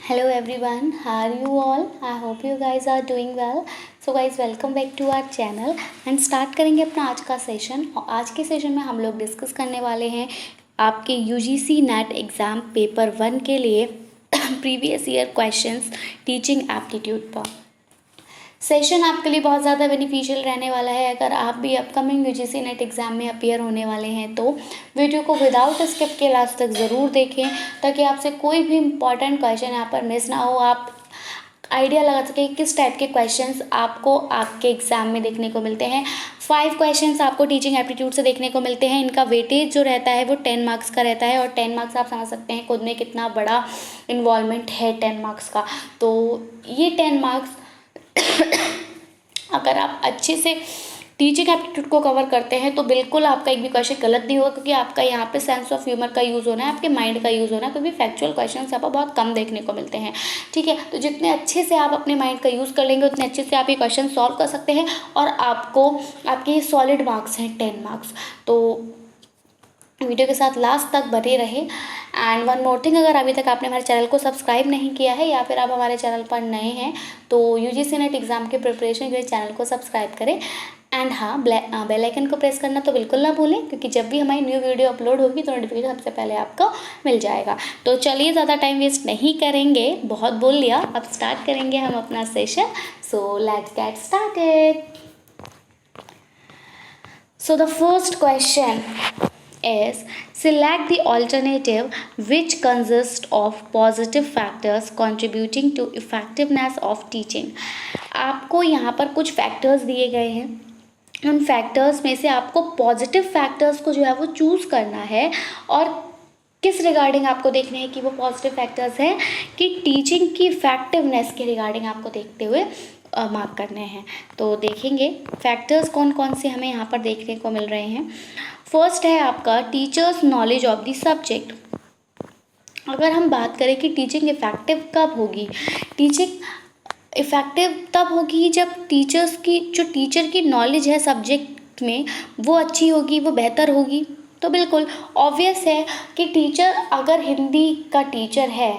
Hello everyone, how are you all? I hope you guys are doing well. So guys, welcome back to our channel and start करेंगे अपना आज का session. और आज के session में हम लोग डिस्कस करने वाले हैं आपके यूजीसी नेट एग्ज़ाम पेपर 1 के लिए previous year questions teaching aptitude पर। सेशन आपके लिए बहुत ज़्यादा बेनिफिशियल रहने वाला है। अगर आप भी अपकमिंग यूजीसी नेट एग्ज़ाम में अपीयर होने वाले हैं तो वीडियो को विदाउट स्किप के लास्ट तक ज़रूर देखें, ताकि आपसे कोई भी इंपॉर्टेंट क्वेश्चन यहाँ पर मिस ना हो। आप आइडिया लगा सकें किस टाइप के क्वेश्चंस आपको आपके एग्ज़ाम में देखने को मिलते हैं। 5 क्वेश्चंस आपको टीचिंग एप्टीट्यूड से देखने को मिलते हैं। इनका वेटेज जो रहता है वो 10 मार्क्स का रहता है, और 10 मार्क्स आप समझ सकते हैं खुद में कितना बड़ा इन्वॉल्वमेंट है 10 मार्क्स का। तो ये 10 मार्क्स अगर आप अच्छे से टीचिंग एप्टीट्यूड को कवर करते हैं तो बिल्कुल आपका एक भी क्वेश्चन गलत नहीं होगा, क्योंकि आपका यहाँ पे सेंस ऑफ ह्यूमर का यूज़ होना है, आपके माइंड का यूज़ होना है, क्योंकि फैक्चुअल क्वेश्चंस यहाँ पर बहुत कम देखने को मिलते हैं। ठीक है, तो जितने अच्छे से आप अपने माइंड का यूज़ कर लेंगे उतने अच्छे से आप ये क्वेश्चन सॉल्व कर सकते हैं, और आपको आपके सॉलिड मार्क्स हैं 10 मार्क्स। तो वीडियो के साथ लास्ट तक बने रहे। एंड वन मोर थिंग, अगर अभी तक आपने हमारे चैनल को सब्सक्राइब नहीं किया है या फिर आप हमारे चैनल पर नए हैं तो यूजीसी नेट एग्ज़ाम के प्रिपरेशन के लिए चैनल को सब्सक्राइब करें। एंड हाँ, बेल आइकन को प्रेस करना तो बिल्कुल ना भूलें, क्योंकि जब भी हमारी न्यू वीडियो अपलोड होगी तो नोटिफिकेशन सबसे पहले आपको मिल जाएगा। तो चलिए, ज़्यादा टाइम वेस्ट नहीं करेंगे, बहुत बोल लिया, अब स्टार्ट करेंगे हम अपना session. So let's get started. So the first question is select the alternative which consists of positive factors contributing to effectiveness of teaching। आपको यहाँ पर कुछ फैक्टर्स दिए गए हैं, उन फैक्टर्स में से आपको पॉजिटिव फैक्टर्स को जो है वो चूज़ करना है। और किस रिगार्डिंग आपको देखने हैं कि वो पॉजिटिव फैक्टर्स हैं, कि टीचिंग की इफेक्टिवनेस के रिगार्डिंग आपको देखते हुए मार्क करने हैं। तो देखेंगे फैक्टर्स कौन कौन से हमें यहाँ पर देखने को मिल रहे हैं। फर्स्ट है आपका teachers knowledge of the subject. अगर हम बात करें कि टीचिंग इफ़ेक्टिव कब होगी, टीचिंग इफ़ेक्टिव तब होगी जब टीचर की नॉलेज है सब्जेक्ट में वो अच्छी होगी, वो बेहतर होगी। तो बिल्कुल ऑब्वियस है कि टीचर अगर हिंदी का टीचर है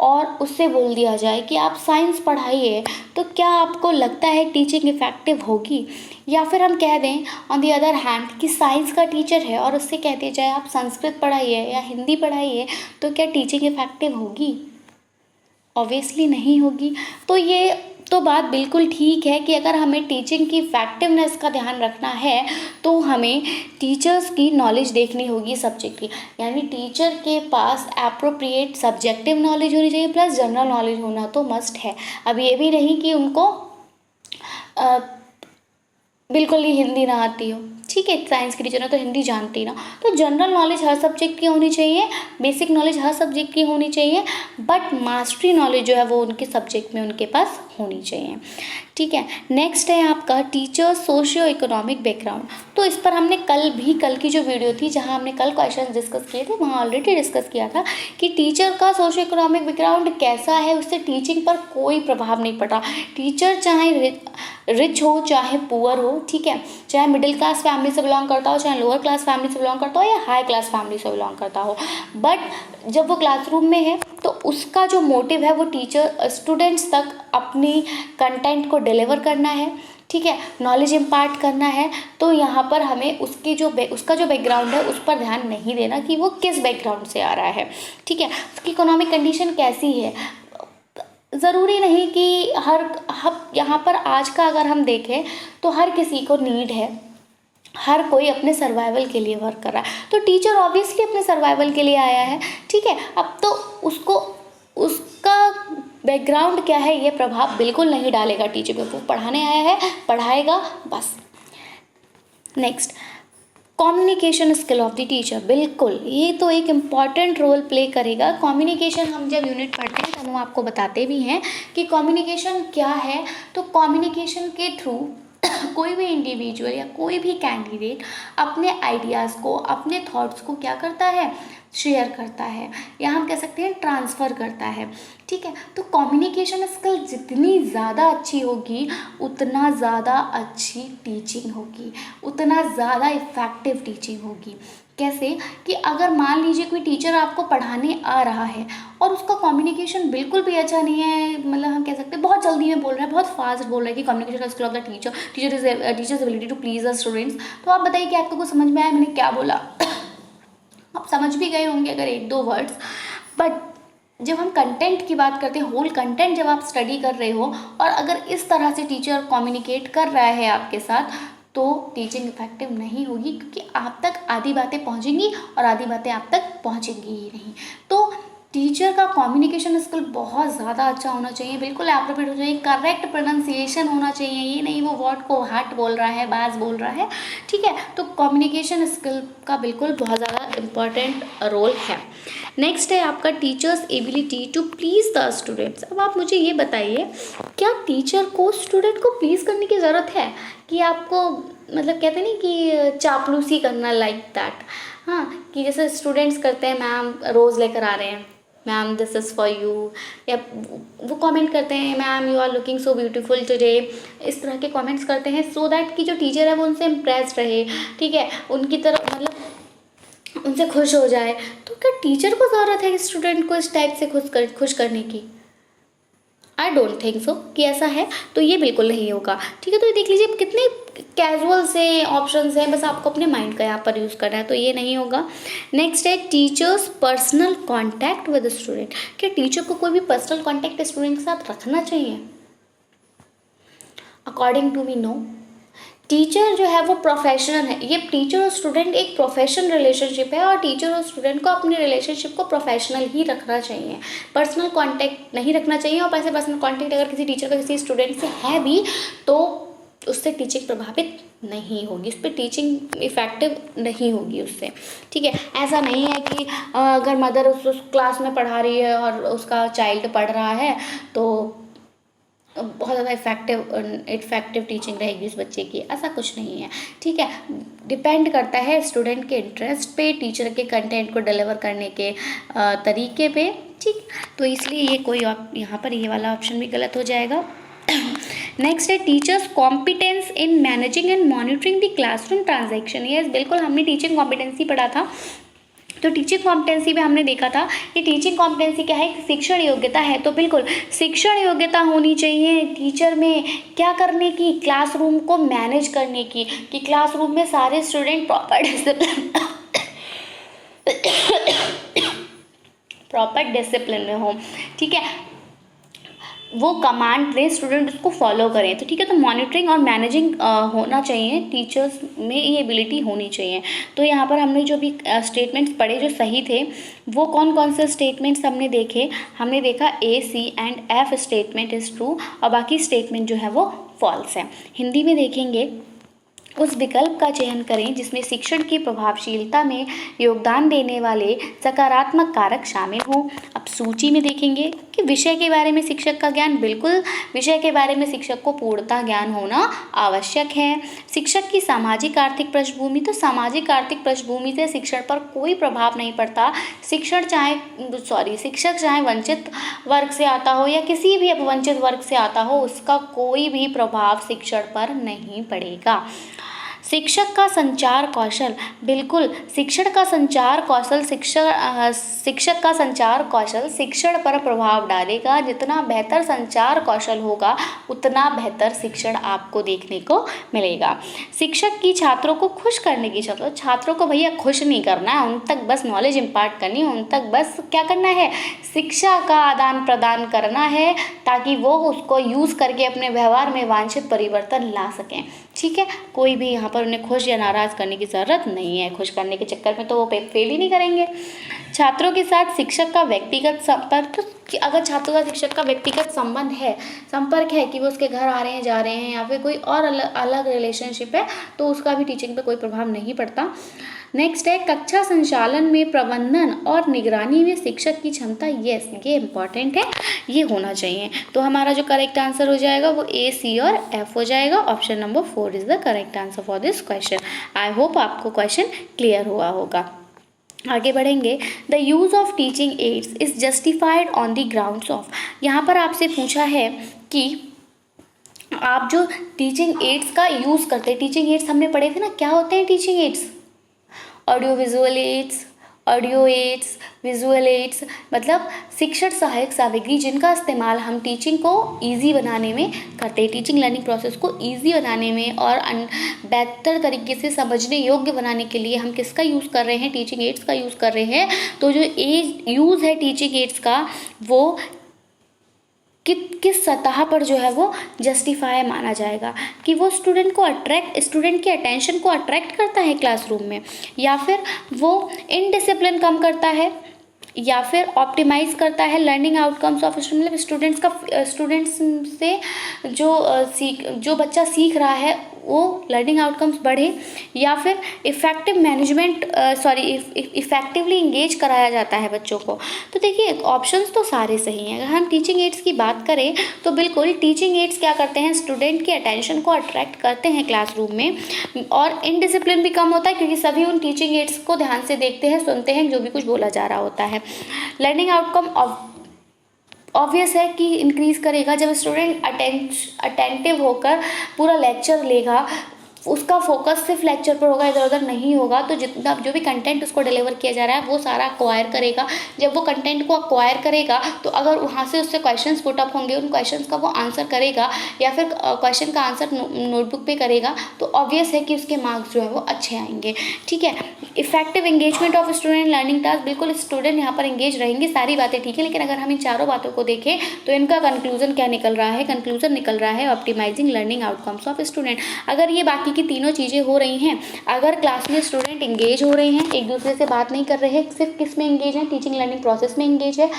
और उससे बोल दिया जाए कि आप साइंस पढ़ाइए, तो क्या आपको लगता है टीचिंग इफ़ेक्टिव होगी? या फिर हम कह दें ऑन दी अदर हैंड कि साइंस का टीचर है और उससे कह दिया जाए आप संस्कृत पढ़ाइए या हिंदी पढ़ाइए, तो क्या टीचिंग इफ़ेक्टिव होगी? ऑब्वियसली नहीं होगी। तो ये तो बात बिल्कुल ठीक है कि अगर हमें टीचिंग की इफेक्टिवनेस का ध्यान रखना है तो हमें टीचर्स की नॉलेज देखनी होगी सब्जेक्ट की, यानी टीचर के पास एप्रोप्रिएट सब्जेक्टिव नॉलेज होनी चाहिए प्लस जनरल नॉलेज होना तो मस्ट है। अब ये भी नहीं कि उनको बिल्कुल ही हिंदी ना आती हो, ठीक है, साइंस की टीचर है तो हिंदी जानती ना, तो जनरल नॉलेज हर सब्जेक्ट की होनी चाहिए, बेसिक नॉलेज हर सब्जेक्ट की होनी चाहिए, बट मास्टरी नॉलेज जो है वो उनके सब्जेक्ट में उनके पास होनी चाहिए। ठीक है, नेक्स्ट है आपका टीचर सोशियो इकोनॉमिक बैकग्राउंड। तो इस पर हमने कल की जो वीडियो थी जहां हमने कल क्वेश्चन डिस्कस किए थे वहां ऑलरेडी डिस्कस किया था कि टीचर का सोशियो इकोनॉमिक बैकग्राउंड कैसा है, उससे टीचिंग पर कोई प्रभाव नहीं पड़ा। टीचर चाहे रिच हो चाहे पुअर हो, ठीक है, चाहे मिडिल क्लास फैमिली से बिलोंग करता हो, चाहे लोअर क्लास फैमिली से बिलोंग करता हो या हाई क्लास फैमिली से बिलोंग करता हो, बट जब वो क्लासरूम में है तो उसका जो मोटिव है वो टीचर स्टूडेंट्स तक अपनी कंटेंट को डिलीवर करना है, ठीक है, नॉलेज इम्पार्ट करना है। तो यहाँ पर हमें उसका जो बैकग्राउंड है उस पर ध्यान नहीं देना कि वो किस बैकग्राउंड से आ रहा है, ठीक है, उसकी इकोनॉमिक कंडीशन कैसी है। ज़रूरी नहीं कि यहाँ पर आज का अगर हम देखें तो हर किसी को नीड है, हर कोई अपने सर्वाइवल के लिए वर्क कर रहा है, तो टीचर ऑब्वियसली अपने सर्वाइवल के लिए आया है, ठीक है। अब तो उसका बैकग्राउंड क्या है ये प्रभाव बिल्कुल नहीं डालेगा टीचर पे, वो पढ़ाने आया है, पढ़ाएगा बस। Next, communication skill of the teacher. बिल्कुल ये तो एक इम्पॉर्टेंट रोल प्ले करेगा। कम्युनिकेशन हम जब यूनिट पढ़ते हैं तब हम आपको बताते भी हैं कि कम्युनिकेशन क्या है। तो कम्युनिकेशन के थ्रू कोई भी इंडिविजुअल या कोई भी कैंडिडेट अपने आइडियाज़ को, अपने थॉट्स को क्या करता है, शेयर करता है, या हम कह सकते हैं ट्रांसफ़र करता है। ठीक है, तो कम्युनिकेशन स्किल जितनी ज़्यादा अच्छी होगी उतना ज़्यादा अच्छी टीचिंग होगी, उतना ज़्यादा इफ़ेक्टिव टीचिंग होगी। कैसे कि अगर मान लीजिए कोई टीचर आपको पढ़ाने आ रहा है और उसका कम्युनिकेशन बिल्कुल भी अच्छा नहीं है, मतलब हम कह सकते हैं बहुत जल्दी में बोल रहा है, बहुत फास्ट बोल रहा है कि communication skill of the teachers ability to please the students. तो आप बताइए कि आपको कुछ समझ में आया मैंने क्या बोला? आप समझ भी गए होंगे अगर एक दो वर्ड्स, बट जब हम कंटेंट की बात करते हैं, होल कंटेंट जब आप स्टडी कर रहे हो और अगर इस तरह से टीचर कम्युनिकेट कर रहा है आपके साथ, तो टीचिंग इफेक्टिव नहीं होगी, क्योंकि आप तक आधी बातें पहुंचेंगी और आधी बातें आप तक पहुंचेंगी ही नहीं। तो टीचर का कम्युनिकेशन स्किल बहुत ज़्यादा अच्छा होना चाहिए, बिल्कुल एप्रोप्रिएट होना चाहिए, करेक्ट प्रोनाउंसिएशन होना चाहिए, ये नहीं वो वर्ड को हाट बोल रहा है, बाज बोल रहा है। ठीक है, तो कम्युनिकेशन स्किल का बिल्कुल बहुत ज़्यादा इम्पॉर्टेंट रोल है। नेक्स्ट है आपका teachers ability to please the students. अब आप मुझे ये बताइए, क्या टीचर को स्टूडेंट को प्लीज़ करने की ज़रूरत है कि आपको, मतलब कहते नहीं कि चापलूसी करना, लाइक दैट। हाँ, कि जैसे स्टूडेंट्स करते हैं, मैम रोज़ लेकर आ रहे हैं, ma'am this is for you, या वो कमेंट करते हैं ma'am you are looking so beautiful today, इस तरह के कमेंट्स करते हैं सो दैट कि जो टीचर है वो उनसे इम्प्रेस्ड रहे। ठीक है, उनकी तरफ मतलब उनसे खुश हो जाए। तो क्या टीचर को ज़रूरत है कि स्टूडेंट को इस टाइप से खुश करने की? आई डोंट थिंक सो कि ऐसा है, तो ये बिल्कुल नहीं होगा। ठीक है, तो ये देख लीजिए कितने कैजुअल से ऑप्शंस हैं, बस आपको अपने माइंड का यहाँ पर यूज़ करना है, तो ये नहीं होगा। नेक्स्ट है teachers personal contact with student. क्या टीचर को कोई भी पर्सनल कॉन्टैक्ट स्टूडेंट के साथ रखना चाहिए? According to me no. Teacher जो है वो प्रोफेशनल है, ये टीचर और स्टूडेंट एक प्रोफेशनल रिलेशनशिप है और टीचर और स्टूडेंट को अपने रिलेशनशिप को प्रोफेशनल ही रखना चाहिए, पर्सनल कांटेक्ट नहीं रखना चाहिए। और ऐसे पर्सनल कांटेक्ट अगर किसी टीचर का किसी स्टूडेंट से है भी तो उससे टीचिंग प्रभावित नहीं होगी, उस पर टीचिंग इफेक्टिव नहीं होगी उससे। ठीक है, ऐसा नहीं है कि अगर मदर उस क्लास में पढ़ा रही है और उसका चाइल्ड पढ़ रहा है तो बहुत ज़्यादा इफेक्टिव टीचिंग रहेगी उस बच्चे की, ऐसा कुछ नहीं है। ठीक है, डिपेंड करता है स्टूडेंट के इंटरेस्ट पे, टीचर के कंटेंट को डिलीवर करने के तरीके पे। ठीक, तो इसलिए ये कोई यहाँ पर ये वाला ऑप्शन भी गलत हो जाएगा। नेक्स्ट है teachers competence in managing and monitoring the classroom transaction. Yes, बिल्कुल हमने टीचिंग कॉम्पिटेंसी पढ़ा था, तो टीचिंग कॉम्पिटेंसी में हमने देखा था कि टीचिंग कॉम्पिटेंसी क्या है, शिक्षण योग्यता है। तो बिल्कुल शिक्षण योग्यता होनी चाहिए टीचर में क्या करने की, क्लासरूम को मैनेज करने की, कि क्लासरूम में सारे स्टूडेंट प्रॉपर डिसिप्लिन में हो। ठीक है, वो कमांड दें, स्टूडेंट उसको फॉलो करें। तो ठीक है, तो मॉनिटरिंग और मैनेजिंग होना चाहिए, टीचर्स में ये एबिलिटी होनी चाहिए। तो यहाँ पर हमने जो भी स्टेटमेंट्स पढ़े जो सही थे, वो कौन कौन से स्टेटमेंट्स हमने देखे? हमने देखा A, C and F statement is true और बाकी स्टेटमेंट जो है वो फॉल्स है। हिंदी में देखेंगे उस विकल्प का चयन करें जिसमें शिक्षण की प्रभावशीलता में योगदान देने वाले सकारात्मक कारक शामिल हों। अब सूची में देखेंगे कि विषय के बारे में शिक्षक का ज्ञान, बिल्कुल विषय के बारे में शिक्षक को पूर्णतः ज्ञान होना आवश्यक है। शिक्षक की सामाजिक आर्थिक पृष्ठभूमि, तो सामाजिक आर्थिक पृष्ठभूमि से शिक्षण पर कोई प्रभाव नहीं पड़ता। शिक्षक चाहे वंचित वर्ग से आता हो या किसी भी अपवंचित वर्ग से आता हो, उसका कोई भी प्रभाव शिक्षण पर नहीं पड़ेगा। शिक्षक का संचार कौशल, बिल्कुल शिक्षक का संचार कौशल शिक्षण पर प्रभाव डालेगा। जितना बेहतर संचार कौशल होगा उतना बेहतर शिक्षण आपको देखने को मिलेगा। शिक्षक की छात्रों को खुश करने की क्षमता, छात्रों को भैया खुश नहीं करना है, उन तक बस नॉलेज इम्पार्ट करनी है, उन तक बस क्या करना है, शिक्षा का आदान प्रदान करना है ताकि वो उसको यूज़ करके अपने व्यवहार में वांछित परिवर्तन ला सकें। ठीक है, कोई भी यहाँ पर उन्हें खुश या नाराज़ करने की ज़रूरत नहीं है, खुश करने के चक्कर में तो वो फेल ही नहीं करेंगे। छात्रों के साथ शिक्षक का व्यक्तिगत संपर्क, तो अगर छात्रों का शिक्षक का व्यक्तिगत संपर्क है कि वो उसके घर आ रहे हैं, जा रहे हैं या फिर कोई और अलग रिलेशनशिप है, तो उसका भी टीचिंग पे कोई प्रभाव नहीं पड़ता। नेक्स्ट है कक्षा संचालन में प्रबंधन और निगरानी में शिक्षक की क्षमता। यस, ये इम्पॉर्टेंट है, ये होना चाहिए। तो हमारा जो करेक्ट आंसर हो जाएगा वो A, C और F हो जाएगा। Option number 4 is the correct answer for this question. I hope आपको क्वेश्चन क्लियर हुआ होगा। आगे बढ़ेंगे। The use of teaching ads is justified on the grounds of, यहाँ पर आपसे पूछा है कि आप जो टीचिंग एड्स का यूज़ करते हैं, टीचिंग एड्स हमने पढ़े थे ना, क्या होते हैं teaching aids? Audio visual aids, audio aids, visual aids, मतलब शिक्षण सहायक सामग्री जिनका इस्तेमाल हम टीचिंग को ईजी बनाने में करते हैं, टीचिंग लर्निंग प्रोसेस को ईजी बनाने में और बेहतर तरीके से समझने योग्य बनाने के लिए हम किसका यूज़ कर रहे हैं? टीचिंग एड्स का यूज़ कर रहे हैं। तो जो यूज़ है टीचिंग एड्स का वो किस सतह पर जो है वो जस्टिफाई माना जाएगा कि वो स्टूडेंट की अटेंशन को अट्रैक्ट करता है क्लासरूम में, या फिर वो इनडिसिप्लिन कम करता है, या फिर ऑप्टिमाइज करता है लर्निंग आउटकम्स ऑफ स्टूडेंट, मतलब स्टूडेंट्स से जो बच्चा सीख रहा है वो लर्निंग आउटकम्स बढ़े, या फिर इफ़ेक्टिवली इंगेज कराया जाता है बच्चों को। तो देखिए ऑप्शंस तो सारे सही हैं। अगर हम टीचिंग एड्स की बात करें तो बिल्कुल टीचिंग एड्स क्या करते हैं? स्टूडेंट की अटेंशन को अट्रैक्ट करते हैं क्लासरूम में, और इनडिसिप्लिन भी कम होता है क्योंकि सभी उन टीचिंग एड्स को ध्यान से देखते हैं, सुनते हैं जो भी कुछ बोला जा रहा होता है। लर्निंग आउटकम ऑब्वियस है कि इंक्रीज़ करेगा जब स्टूडेंट अटेंटिव होकर पूरा लेक्चर लेगा, उसका फोकस सिर्फ लेक्चर पर होगा, इधर उधर नहीं होगा, तो जितना जो भी कंटेंट उसको डिलीवर किया जा रहा है वो सारा अक्वायर करेगा। जब वो कंटेंट को अक्वायर करेगा तो अगर वहाँ से उससे क्वेश्चंस पुट अप होंगे, उन क्वेश्चंस का वो आंसर करेगा या फिर क्वेश्चन का आंसर नोटबुक पे करेगा, तो ऑब्वियस है कि उसके मार्क्स जो है वो अच्छे आएंगे। ठीक है, effective engagement of student learning task, बिल्कुल स्टूडेंट यहाँ पर एंगेज रहेंगे, सारी बातें ठीक है, लेकिन अगर हम इन चारों बातों को देखें तो इनका कंक्लूजन क्या निकल रहा है? कंक्लूजन निकल रहा है optimizing learning outcomes of student. अगर ये बाकी की तीनों चीज़ें हो रही हैं, अगर क्लास में स्टूडेंट इंगेज हो रहे हैं, एक दूसरे से बात नहीं कर रहे हैं, सिर्फ किस में इंगेज है? टीचिंग लर्निंग प्रोसेस में इंगेज है,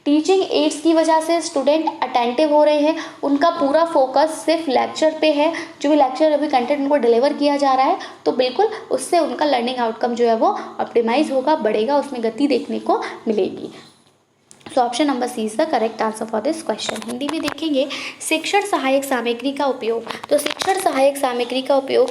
टीचिंग एड्स की वजह से स्टूडेंट अटेंटिव हो रहे हैं, उनका पूरा फोकस सिर्फ लेक्चर पे है, जो भी लेक्चर अभी कंटेंट उनको डिलीवर किया जा रहा है, तो बिल्कुल उससे उनका लर्निंग आउटकम जो है वो ऑप्टिमाइज होगा, बढ़ेगा, उसमें गति देखने को मिलेगी। So option number C is the correct answer for this question. Hindi में देखेंगे शिक्षण सहायक सामग्री का उपयोग। तो शिक्षण सहायक सामग्री का उपयोग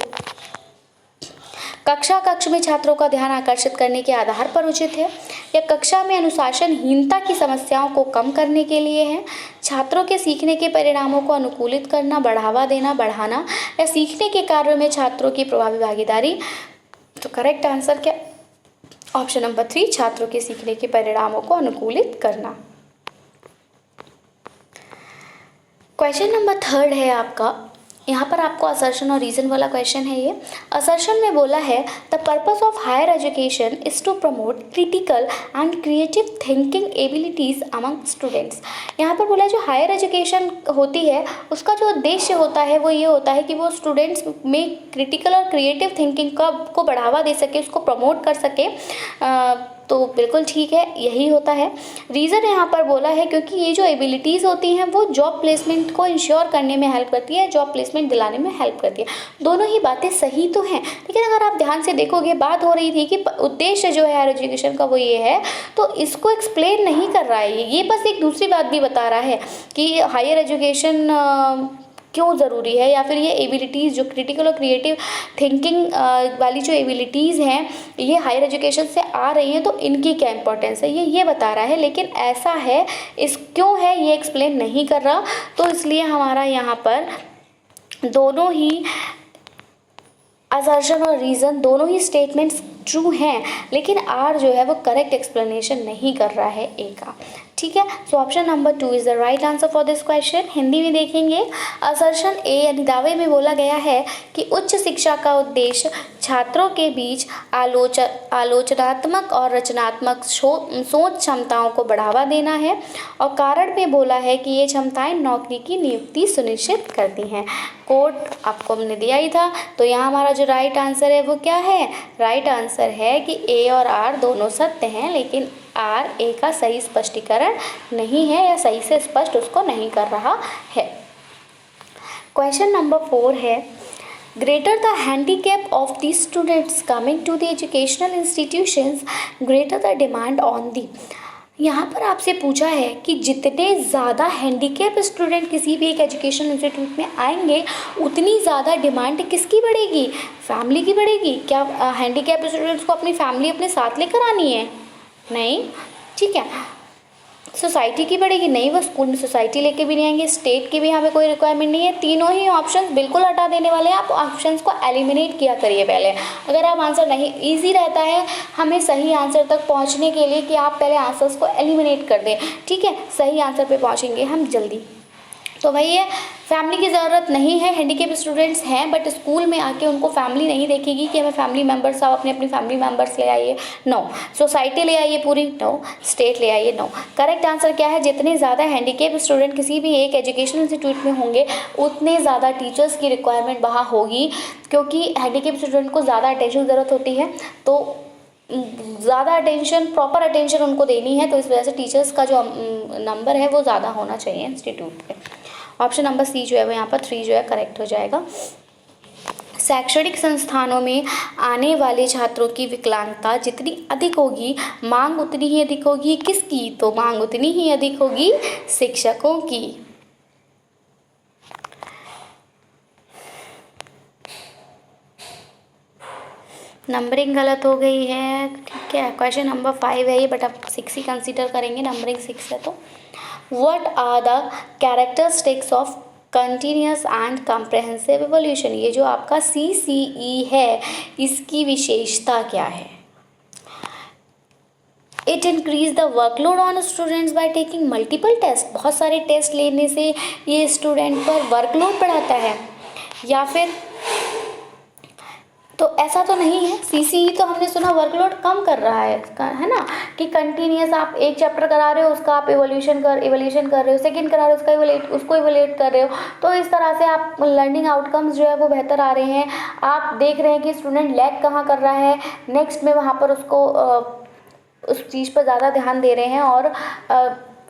कक्ष में छात्रों का ध्यान आकर्षित करने के आधार पर उचित है, या कक्षा में अनुशासनहीनता की समस्याओं को कम करने के लिए है, छात्रों के सीखने के परिणामों को अनुकूलित करना, बढ़ावा देना, बढ़ाना, या सीखने के कार्यों में छात्रों की प्रभावी भागीदारी। तो करेक्ट आंसर क्या? ऑप्शन नंबर 3, छात्रों के सीखने के परिणामों को अनुकूलित करना। क्वेश्चन नंबर 3 है आपका, यहाँ पर आपको असर्शन और रीज़न वाला क्वेश्चन है। ये असर्शन में बोला है the purpose of higher education is to promote critical and creative thinking abilities among students. यहाँ पर बोला है जो हायर एजुकेशन होती है उसका जो उद्देश्य होता है वो ये होता है कि वो स्टूडेंट्स में क्रिटिकल और क्रिएटिव थिंकिंग को बढ़ावा दे सके, उसको प्रमोट कर सके। तो बिल्कुल ठीक है, यही होता है। रीज़न यहाँ पर बोला है क्योंकि ये जो एबिलिटीज़ होती हैं वो जॉब प्लेसमेंट को इंश्योर करने में हेल्प करती है, जॉब प्लेसमेंट दिलाने में हेल्प करती है। दोनों ही बातें सही तो हैं, लेकिन अगर आप ध्यान से देखोगे बात हो रही थी कि उद्देश्य जो है हायर एजुकेशन का वो ये है, तो इसको एक्सप्लेन नहीं कर रहा है ये बस एक दूसरी बात भी बता रहा है कि हायर एजुकेशन क्यों ज़रूरी है, या फिर ये एबिलिटीज़ जो क्रिटिकल और क्रिएटिव थिंकिंग वाली जो एबिलिटीज़ हैं ये हायर एजुकेशन से आ रही हैं, तो इनकी क्या इंपॉर्टेंस है ये बता रहा है। लेकिन ऐसा है, इस क्यों है ये एक्सप्लेन नहीं कर रहा, तो इसलिए हमारा यहाँ पर दोनों ही असर्शन और रीज़न दोनों ही स्टेटमेंट्स ट्रू हैं, लेकिन आर जो है वो करेक्ट एक्सप्लेनेशन नहीं कर रहा है ए का। ठीक है, सो option number 2 is the right answer for this question. Hindi में देखेंगे असर्शन ए यानी दावे में बोला गया है कि उच्च शिक्षा का उद्देश्य छात्रों के बीच आलोचनात्मक और रचनात्मक सोच क्षमताओं को बढ़ावा देना है, और कारण में बोला है कि ये क्षमताएं नौकरी की नियुक्ति सुनिश्चित करती हैं। कोड आपको हमने दिया ही था, तो यहाँ हमारा जो राइट आंसर है वो क्या है? राइट आंसर है कि ए और आर दोनों सत्य हैं, लेकिन आर ए का सही स्पष्टीकरण नहीं है या सही से स्पष्ट उसको नहीं कर रहा है। क्वेश्चन नंबर 4 है greater the handicap of the students coming to the educational institutions, greater the demand on the। यहाँ पर आपसे पूछा है कि जितने ज़्यादा हैंडीकैप स्टूडेंट किसी भी एक एजुकेशनल इंस्टीट्यूट में आएंगे उतनी ज़्यादा डिमांड किसकी बढ़ेगी, फैमिली की बढ़ेगी। क्या हैंडीकैप स्टूडेंट्स को अपनी फैमिली अपने साथ लेकर आनी है? नहीं, ठीक है। सोसाइटी की बढ़ेगी? नहीं, वो स्कूल में सोसाइटी लेके भी नहीं आएंगे। स्टेट की भी यहाँ पे कोई रिक्वायरमेंट नहीं है। तीनों ही ऑप्शंस बिल्कुल हटा देने वाले हैं। आप ऑप्शंस को एलिमिनेट किया करिए पहले। अगर आप आंसर नहीं, ईजी रहता है हमें सही आंसर तक पहुँचने के लिए कि आप पहले आंसर्स को एलिमिनेट कर दें, ठीक है, सही आंसर पे पहुँचेंगे हम जल्दी। तो वही है, फैमिली की ज़रूरत नहीं है। हैंडीकेप स्टूडेंट्स हैं बट स्कूल में आके उनको फैमिली नहीं देखेगी कि हमें फैमिली मेम्बर्स, आप अपनी फैमिली मेम्बर्स ले आइए, नो। सोसाइटी ले आइए पूरी, नो। स्टेट ले आइए, नो। करेक्ट आंसर क्या है? जितने ज़्यादा हैंडीकेप स्टूडेंट किसी भी एक एजुकेशनल इंस्टीट्यूट में होंगे उतने ज़्यादा टीचर्स की रिक्वायरमेंट वहाँ होगी, क्योंकि हैंडीकेप स्टूडेंट को ज़्यादा अटेंशन ज़रूरत होती है। तो ज़्यादा अटेंशन, प्रॉपर अटेंशन उनको देनी है, तो इस वजह से टीचर्स का जो नंबर है वो ज़्यादा होना चाहिए इंस्टीट्यूट पे। ऑप्शन नंबर सी जो है वो यहाँ पर 3 जो है करेक्ट हो जाएगा। शैक्षणिक संस्थानों में आने वाले छात्रों की विकलांगता जितनी अधिक होगी, मांग उतनी ही अधिक होगी। किसकी? तो मांग उतनी ही अधिक होगी शिक्षकों की। नंबरिंग गलत हो गई है, ठीक है। क्वेश्चन नंबर 5 है ये, बट आप 6 ही कंसीडर करेंगे, नंबरिंग 6 है। तो what are the characteristics of continuous and comprehensive evolution? ये जो आपका CCE है इसकी विशेषता क्या है? It increase the workload on students by taking multiple test. बहुत सारे टेस्ट लेने से ये स्टूडेंट पर वर्कलोड बढ़ाता है, या फिर तो ऐसा तो नहीं है। CCE तो हमने सुना वर्कलोड कम कर रहा है ना, कि कंटिन्यूस आप एक चैप्टर करा रहे हो उसका आप इवोल्यूशन कर रहे हो, सेकंड करा रहे हो उसको इवोल्यूट कर रहे हो, तो इस तरह से आप लर्निंग आउटकम्स जो है वो बेहतर आ रहे हैं। आप देख रहे हैं कि स्टूडेंट लैग कहाँ कर रहा है, नेक्स्ट में वहाँ पर उसको उस चीज़ पर ज़्यादा ध्यान दे रहे हैं और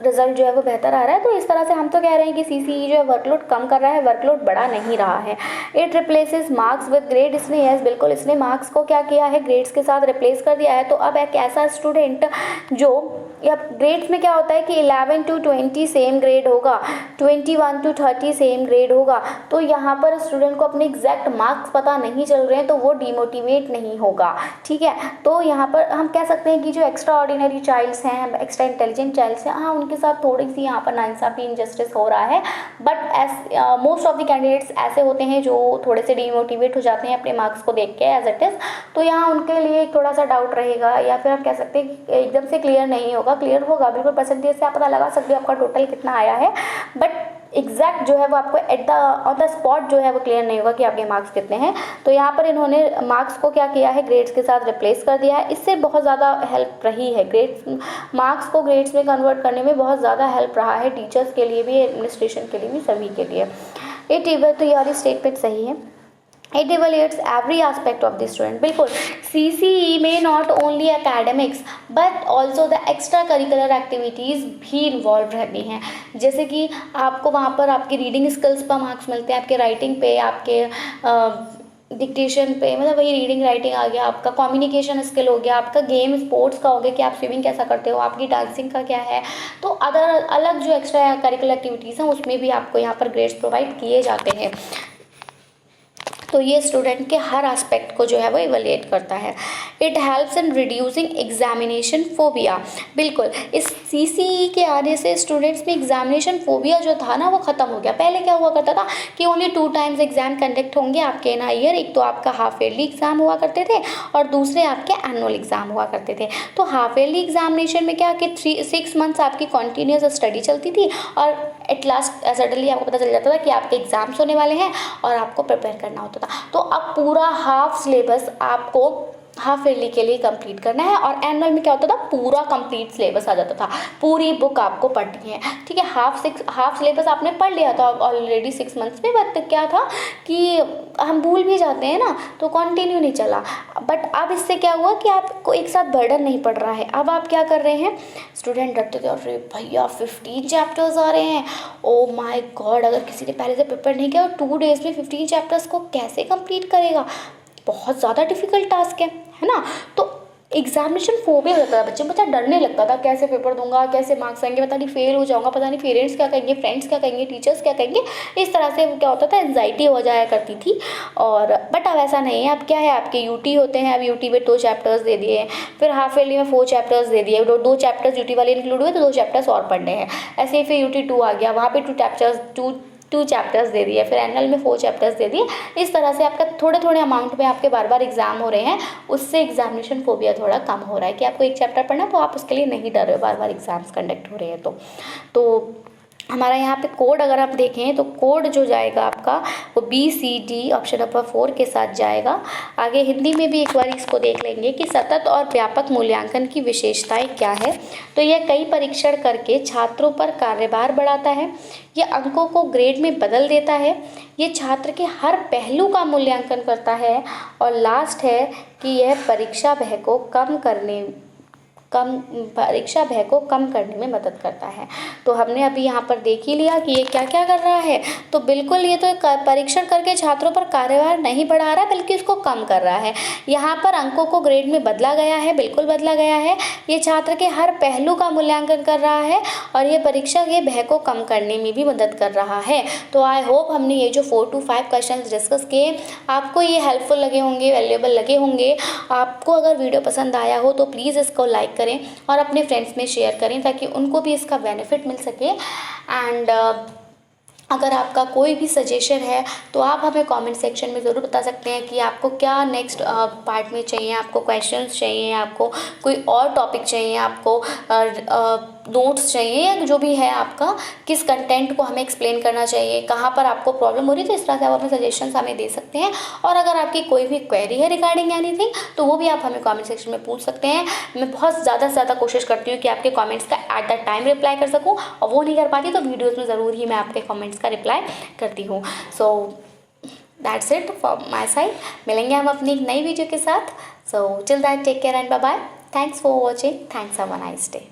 रिजल्ट जो है वो बेहतर आ रहा है। तो इस तरह से हम तो कह रहे हैं कि CCE जो है वर्कलोड कम कर रहा है, वर्कलोड बढ़ा नहीं रहा है। It replaces marks with grade. इसने यस बिल्कुल, इसने मार्क्स को क्या किया है, ग्रेड्स के साथ रिप्लेस कर दिया है। तो अब एक ऐसा स्टूडेंट जो, या ग्रेड्स में क्या होता है कि 11 to 20 सेम ग्रेड होगा, 21 to 30 सेम ग्रेड होगा। तो यहाँ पर स्टूडेंट को अपने एग्जैक्ट मार्क्स पता नहीं चल रहे हैं तो वो डिमोटिवेट नहीं होगा, ठीक है। तो यहाँ पर हम कह सकते हैं कि जो एक्स्ट्रा ऑर्डिनरी चाइल्ड्स हैं, एक्स्ट्रा इंटेलिजेंट चाइल्ड्स हैं, हाँ उनके साथ थोड़ी सी यहाँ पर नाइंसाफी, इनजस्टिस हो रहा है। But most of the candidates ऐसे होते हैं जो थोड़े से डिमोटिवेट हो जाते हैं अपने मार्क्स को देख के एज इट इज़। तो यहाँ उनके लिए थोड़ा सा डाउट रहेगा, या फिर आप कह सकते हैं कि एकदम से क्लियर नहीं होगा। क्लियर होगा बिल्कुल, परसेंटेज से आप पता लगा सकते हो आपका टोटल कितना आया है, बट एग्जैक्ट जो है वो आपको ऑन द स्पॉट जो है वो क्लियर नहीं होगा कि आपके मार्क्स कितने हैं। तो यहाँ पर इन्होंने मार्क्स को क्या किया है, ग्रेड्स के साथ रिप्लेस कर दिया है। इससे बहुत ज़्यादा हेल्प रही है, ग्रेड्स, मार्क्स को ग्रेड्स में कन्वर्ट करने में बहुत ज़्यादा हेल्प रहा है टीचर्स के लिए भी, एडमिनिस्ट्रेशन के लिए भी, सभी के लिए। तो यार स्टेटमेंट सही है। It evaluates every aspect of the student। बिल्कुल, CCE में not only academics but also the extra curricular activities भी इन्वॉल्व रहती हैं। जैसे कि आपको वहाँ पर आपकी रीडिंग स्किल्स पर मार्क्स मिलते हैं, आपके राइटिंग पे, आपके डिक्टेशन पे, मतलब वही रीडिंग राइटिंग आ गया, आपका कम्युनिकेशन स्किल हो गया, आपका गेम स्पोर्ट्स का हो गया कि आप स्विमिंग कैसा करते हो, आपकी डांसिंग का क्या है। तो अदर अलग जो एक्स्ट्रा करिकुलर एक्टिविटीज़ हैं उसमें भी आपको यहाँ पर ग्रेड्स प्रोवाइड किए जाते हैं। तो ये स्टूडेंट के हर एस्पेक्ट को जो है वो इवैल्यूएट करता है। It helps in reducing examination phobia. बिल्कुल, इस CCE के आने से स्टूडेंट्स में एग्जामिनेशन फोबिया जो था ना वो ख़त्म हो गया। पहले क्या हुआ करता था कि ओनली 2 टाइम्स एग्जाम कंडक्ट होंगे आपके इन ईयर, एक तो आपका हाफ ईयरली एग्जाम हुआ करते थे और दूसरे आपके एनुअल एग्जाम हुआ करते थे। तो हाफ ईयरली एग्जामिनेशन में क्या कि 6 मंथ्स आपकी कॉन्टीन्यूस स्टडी चलती थी और एट लास्ट सडनली आपको पता चल जाता था कि आपके एग्जाम्स होने वाले हैं और आपको प्रिपेयर करना होता था। तो अब पूरा हाफ सिलेबस आपको हाफ ईयरली के लिए कंप्लीट करना है और एनुअल में क्या होता था, पूरा कंप्लीट सिलेबस आ जाता था, पूरी बुक आपको पढ़नी है, ठीक है। हाफ सिलेबस आपने पढ़ लिया था ऑलरेडी 6 मंथ्स में, बट क्या था कि हम भूल भी जाते हैं ना, तो कंटिन्यू नहीं चला। बट अब इससे क्या हुआ कि आपको एक साथ बर्डन नहीं पड़ रहा है। अब आप क्या कर रहे हैं, स्टूडेंट डरते थे, अरे भैया 15 चैप्टर्स आ रहे हैं, ओ माई गॉड, अगर किसी ने पहले से प्रिपेयर नहीं किया और 2 डेज़ में 15 चैप्टर्स को कैसे कंप्लीट करेगा, बहुत ज़्यादा डिफिकल्ट टास्क है ना। तो एग्जामिनेशन फोबिया होता था बच्चे, बच्चा डरने लगता था कैसे पेपर दूंगा, कैसे मार्क्स आएंगे, पता नहीं फेल हो जाऊंगा, पता नहीं पेरेंट्स क्या कहेंगे, फ्रेंड्स क्या कहेंगे, टीचर्स क्या कहेंगे। इस तरह से क्या होता था, एंजाइटी हो जाया करती थी। और बट अब ऐसा नहीं है, अब क्या है, आपके यूटी होते हैं, अब यूटी में 2 चैप्टर्स दे दिए हैं, फिर हाफ ईयरली में 4 चैप्टर्स दे दिए, 2 चैप्टर्स यूटी वाले इंक्लूड हुए तो 2 चैप्टर्स और पढ़ने हैं। ऐसे ही फिर यूटी 2 आ गया, वहाँ पे 2 चैप्टर्स दे दिए, फिर एनुअल में 4 चैप्टर्स दे दिए। इस तरह से आपका थोड़े थोड़े अमाउंट में आपके बार बार एग्जाम हो रहे हैं, उससे एग्जामिनेशन फोबिया थोड़ा कम हो रहा है कि आपको एक चैप्टर पढ़ना तो आप उसके लिए नहीं डर रहे हो, बार बार एग्जाम्स कंडक्ट हो रहे हैं। तो हमारा यहाँ पे कोड अगर आप देखें तो कोड जो जाएगा आपका वो BCD ऑप्शन नंबर 4 के साथ जाएगा। आगे हिंदी में भी एक बार इसको देख लेंगे कि सतत और व्यापक मूल्यांकन की विशेषताएं क्या है। तो यह कई परीक्षण करके छात्रों पर कार्यभार बढ़ाता है, यह अंकों को ग्रेड में बदल देता है, ये छात्र के हर पहलू का मूल्यांकन करता है, और लास्ट है कि यह परीक्षा भय को कम करने में मदद करता है। तो हमने अभी यहाँ पर देख ही लिया कि ये क्या क्या कर रहा है। तो बिल्कुल ये तो परीक्षण करके छात्रों पर कार्यभार नहीं बढ़ा रहा है बल्कि उसको कम कर रहा है। यहाँ पर अंकों को ग्रेड में बदला गया है, बिल्कुल बदला गया है। ये छात्र के हर पहलू का मूल्यांकन कर रहा है और ये परीक्षा के भय को कम करने में भी मदद कर रहा है। तो आई होप हमने ये जो 4 to 5 क्वेश्चन डिस्कस किए आपको ये हेल्पफुल लगे होंगे, वैल्यूएबल लगे होंगे। आपको अगर वीडियो पसंद आया हो तो प्लीज़ इसको लाइक करें और अपने फ्रेंड्स में शेयर करें ताकि उनको भी इसका बेनिफिट मिल सके। एंड अगर आपका कोई भी सजेशन है तो आप हमें कमेंट सेक्शन में ज़रूर बता सकते हैं कि आपको क्या नेक्स्ट पार्ट में चाहिए, आपको क्वेश्चंस चाहिए, आपको कोई और टॉपिक चाहिए, आपको नोट्स चाहिए, या जो भी है आपका किस कंटेंट को हमें एक्सप्लेन करना चाहिए, कहाँ पर आपको प्रॉब्लम हो रही है। तो इस तरह से आप अपने सजेशंस हमें दे सकते हैं। और अगर आपकी कोई भी क्वेरी है रिगार्डिंग एनीथिंग तो वो भी आप हमें कमेंट सेक्शन में पूछ सकते हैं। मैं बहुत ज़्यादा से ज़्यादा कोशिश करती हूँ कि आपके कमेंट्स का एट द टाइम रिप्लाई कर सकूँ, और वो नहीं कर पाती तो वीडियोज़ में ज़रूर ही मैं आपके कमेंट्स का रिप्लाई करती हूँ। So that's it from my side. मिलेंगे हम अपनी एक नई वीडियो के साथ। So till that take care and bye bye. Thanks for watching. Thanks, have a nice day.